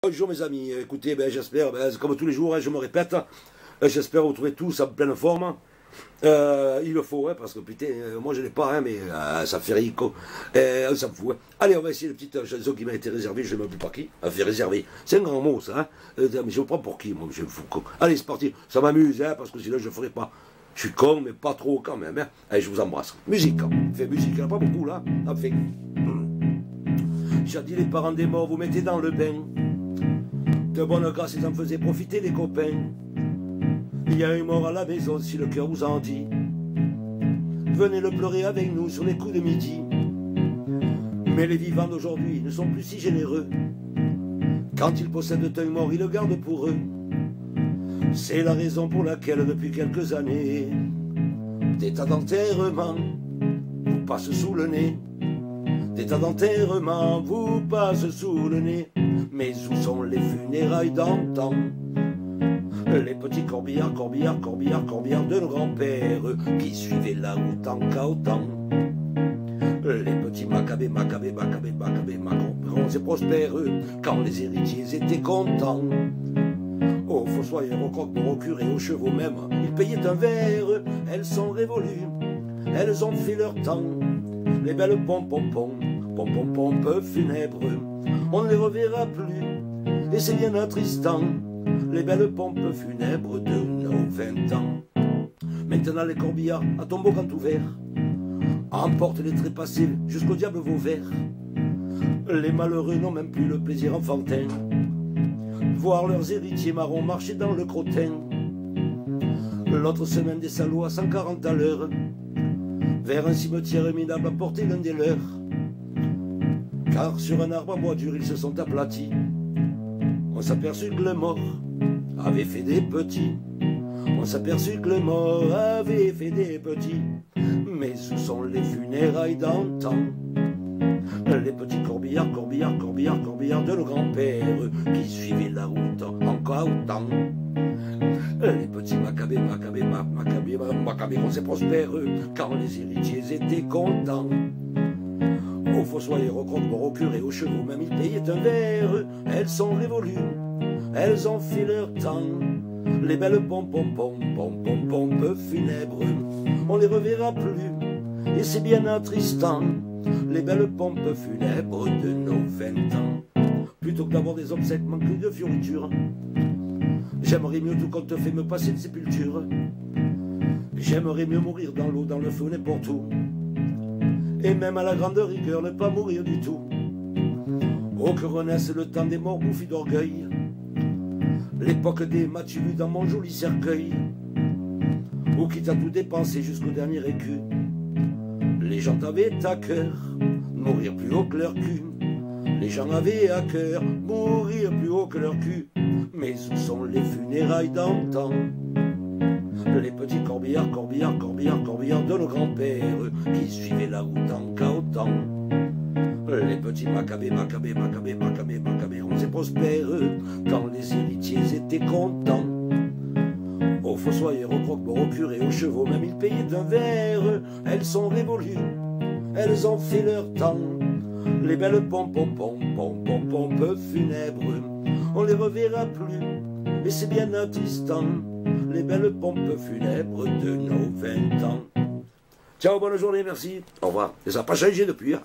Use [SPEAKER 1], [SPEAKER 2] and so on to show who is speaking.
[SPEAKER 1] Bonjour mes amis, écoutez, j'espère, comme tous les jours, je me répète, j'espère vous trouver tous en pleine forme. Il le faut, parce que putain, moi je l'ai pas, mais ça fait rico, on s'en fout. Allez, on va essayer une petite chanson qui m'a été réservée, je ne sais même plus par qui, elle fait réserver. C'est un grand mot ça, mais je me prends pour qui, moi, je me fous con. Allez, c'est parti, ça m'amuse, parce que sinon je ne ferai pas. Je suis con, mais pas trop quand même. Allez, je vous embrasse. Musique, fait musique, il n'y en a pas beaucoup là, fait. J'ai dit les parents des morts, vous mettez dans le bain. De bonne grâce, ils en faisaient profiter les copains. Il y a un mort à la maison, si le cœur vous en dit. Venez le pleurer avec nous sur les coups de midi. Mais les vivants d'aujourd'hui ne sont plus si généreux. Quand ils possèdent un mort, ils le gardent pour eux. C'est la raison pour laquelle, depuis quelques années, des tas d'enterrements vous passent sous le nez. Des tas d'enterrements vous passent sous le nez. Mais où sont les funérailles d'antan? Les petits corbillards, corbillards, corbillards, corbillards de nos grands-pères qui suivaient la route en cahotant. Les petits macabés, macabés, macabés, macabés, macabés, et prospères quand les héritiers étaient contents. Aux fossoyeurs, aux croque-morts, aux curés, aux chevaux même, ils payaient un verre, elles sont révolues, elles ont fait leur temps. Les belles pom-pom-pom, pom-pom-pompes funèbres, on ne les reverra plus, et c'est bien attristant, les belles pompes funèbres de nos 20 ans. Maintenant les corbillards, à tombeau grand ouvert, emportent les trépassés jusqu'au diable Vauvert. Les malheureux n'ont même plus le plaisir enfantin, voir leurs héritiers marrons marcher dans le crottin. L'autre semaine des salauds à 140 à l'heure, vers un cimetière minable à porter l'un des leurs. Car sur un arbre en bois dur ils se sont aplatis. On s'aperçut que le mort avait fait des petits. On s'aperçut que le mort avait fait des petits. Mais où sont les funérailles d'antan? Les petits corbillards, corbillards, corbillards, corbillards de nos grands-pères qui suivaient la route en cahotant. Les petits macabés, macabés, macabés, macabés, qu'on s'est prospères quand les héritiers étaient contents. Aux fossoyeurs, aux croque-morts, aux curés, aux chevaux, même ils payaient un verre. Elles sont révolues, elles ont fait leur temps. Les belles pom-pom-pom, pom-pom-pompes funèbres, on les reverra plus, et c'est bien attristant. Les belles pompes funèbres de nos 20 ans. Plutôt que d'avoir des obsèques manquées de fioritures, j'aimerais mieux tout compte fait me passer de sépulture. J'aimerais mieux mourir dans l'eau, dans le feu, n'importe où. Et même à la grande rigueur, ne pas mourir du tout. Oh, que renaisse le temps des morts bouffis d'orgueil, l'époque des m'as-tu vu dans mon joli cercueil, où quitte à tout dépenser jusqu'au dernier écu, les gens avaient à cœur mourir plus haut que leur cul. Les gens avaient à cœur mourir plus haut que leur cul. Mais où sont les funérailles d'antan? Les petits corbillards, corbillards, corbillards, corbillards de nos grands-pères qui suivaient la route en cahotant. Les petits macabés, macabés, macabés, macabés, macabés, on s'est prospères quand les héritiers étaient contents. Aux fossoyeurs, aux croque-morts, aux curés, aux chevaux, même ils payaient un verre. Elles sont révolues, elles ont fait leur temps. Les belles pom-pom-pom, pom-pom-pompes funèbres, on les reverra plus, et c'est bien attristant. Les belles pompes funèbres de nos 20 ans. Ciao, bonne journée, merci. Au revoir. Et ça n'a pas changé depuis.